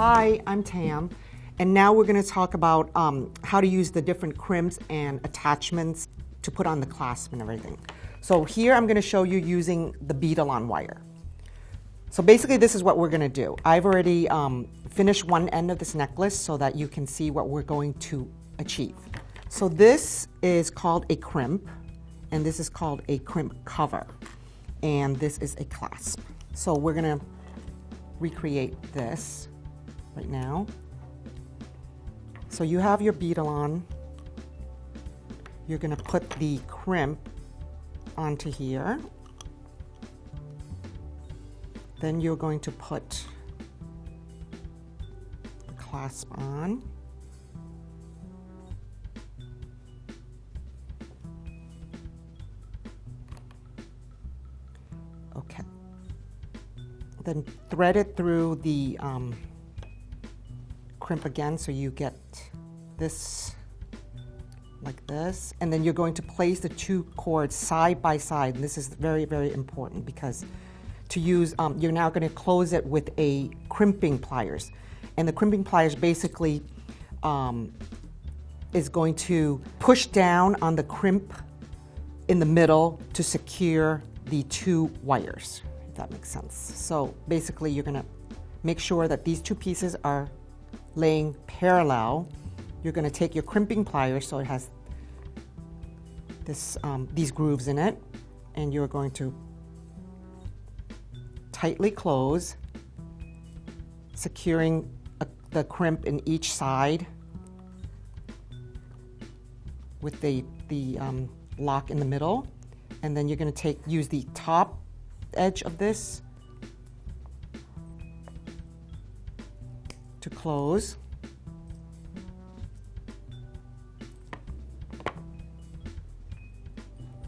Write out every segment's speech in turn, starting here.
Hi, I'm Tam, and now we're going to talk about how to use the different crimps and attachments to put on the clasp and everything. So here I'm going to show you using the bead-along wire. So basically this is what we're going to do. I've already finished one end of this necklace so that you can see what we're going to achieve. So this is called a crimp, and this is called a crimp cover, and this is a clasp. So we're going to recreate this right now. So you have your bead-along. You're going to put the crimp onto here. Then you're going to put the clasp on. Okay. Then thread it through the crimp again, so you get this like this, and then you're going to place the two cords side by side. And this is very, very important because to use, you're now going to close it with a crimping pliers, and the crimping pliers basically is going to push down on the crimp in the middle to secure the two wires, if that makes sense. So basically you're going to make sure that these two pieces are laying parallel. You're going to take your crimping pliers, so it has this, these grooves in it, and you're going to tightly close, securing the crimp in each side with the lock in the middle. And then you're going to use the top edge of this to close.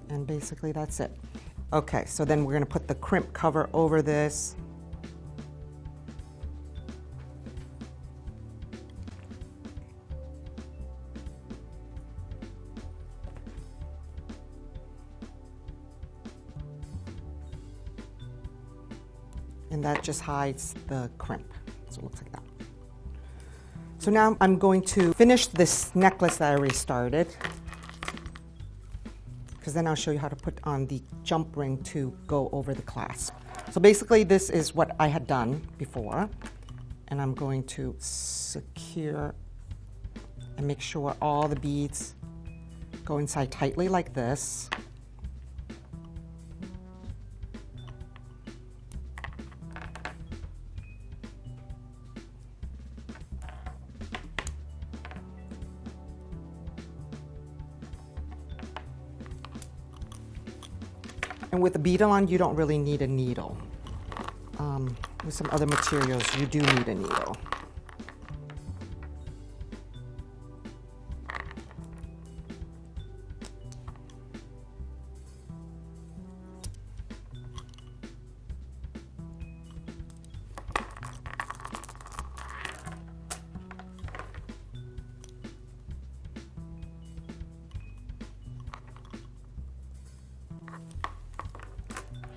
And basically that's it. Okay, so then we're going to put the crimp cover over this. And that just hides the crimp. So it looks like that. So now I'm going to finish this necklace that I already started, because then I'll show you how to put on the jump ring to go over the clasp. So basically this is what I had done before, and I'm going to secure and make sure all the beads go inside tightly like this. And with the bead-along, you don't really need a needle. With some other materials, you do need a needle.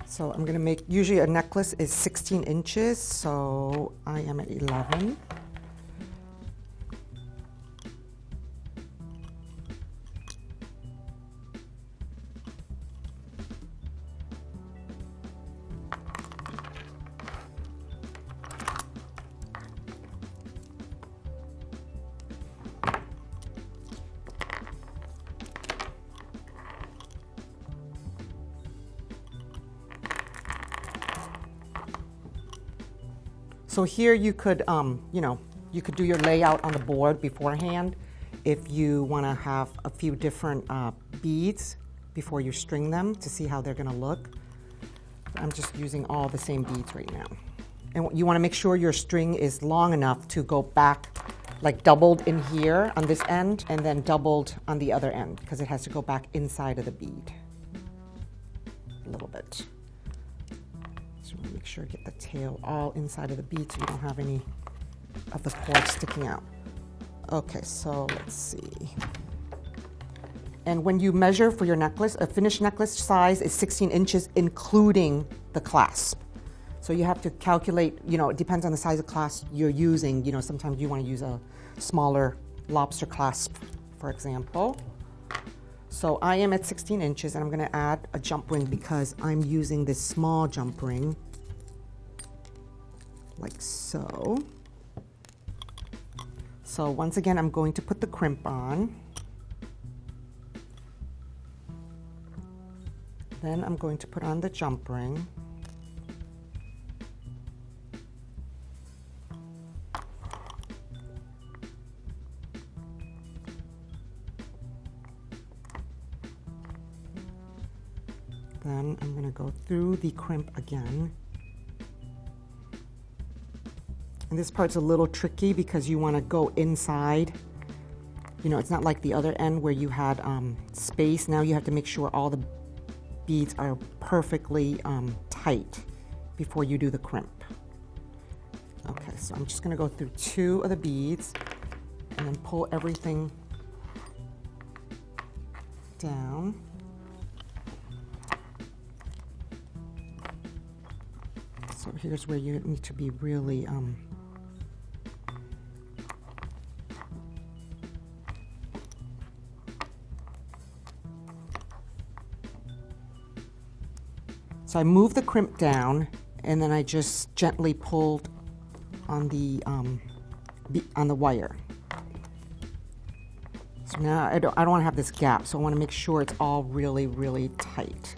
So I'm going to make, usually a necklace is 16 inches, so I am at 11. So here you could, you could do your layout on the board beforehand if you want to have a few different beads before you string them to see how they're going to look. I'm just using all the same beads right now. And you want to make sure your string is long enough to go back, like doubled in here on this end and then doubled on the other end, because it has to go back inside of the bead a little bit. So make sure you get the tail all inside of the bead so you don't have any of the cord sticking out. Okay, so let's see. And when you measure for your necklace, a finished necklace size is 16 inches, including the clasp. So you have to calculate, it depends on the size of clasp you're using. Sometimes you want to use a smaller lobster clasp, for example. So I am at 16 inches and I'm going to add a jump ring because I'm using this small jump ring, like so. So once again, I'm going to put the crimp on. Then I'm going to put on the jump ring. Then I'm going to go through the crimp again. And this part's a little tricky because you want to go inside. It's not like the other end where you had space. Now you have to make sure all the beads are perfectly tight before you do the crimp. Okay, so I'm just going to go through 2 of the beads and then pull everything down. So here's where you need to be really so I moved the crimp down and then I just gently pulled on the wire. So now I don't want to have this gap, so I want to make sure it's all really, really tight.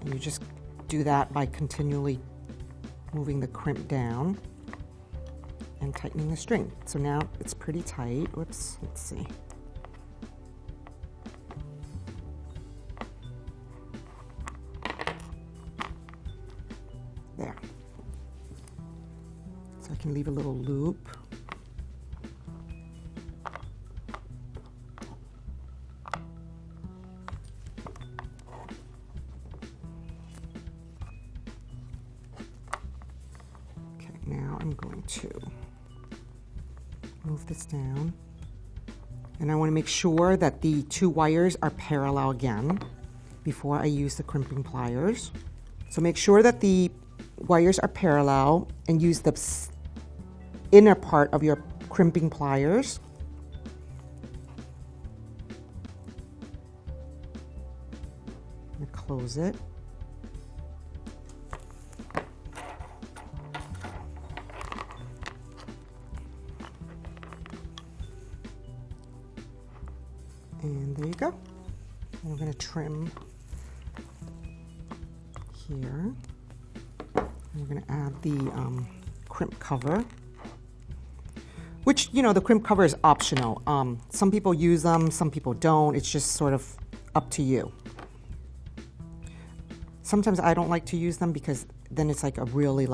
And you just do that by continually moving the crimp down and tightening the string. So now it's pretty tight. Whoops, let's see. There. So I can leave a little loop. Now I'm going to move this down, and I want to make sure that the 2 wires are parallel again before I use the crimping pliers. So make sure that the wires are parallel and use the inner part of your crimping pliers. I'm going to close it. And there you go. And we're going to trim here. And we're going to add the crimp cover, which, the crimp cover is optional. Some people use them, some people don't. It's just sort of up to you. Sometimes I don't like to use them because then it's like a really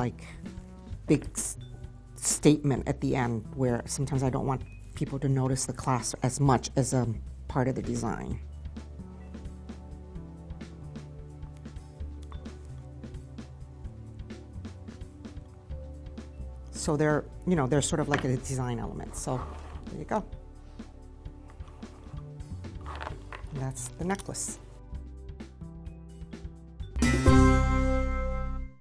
big statement at the end, where sometimes I don't want people to notice the clasp as much as part of the design. So they're sort of like a design element. So there you go. And that's the necklace.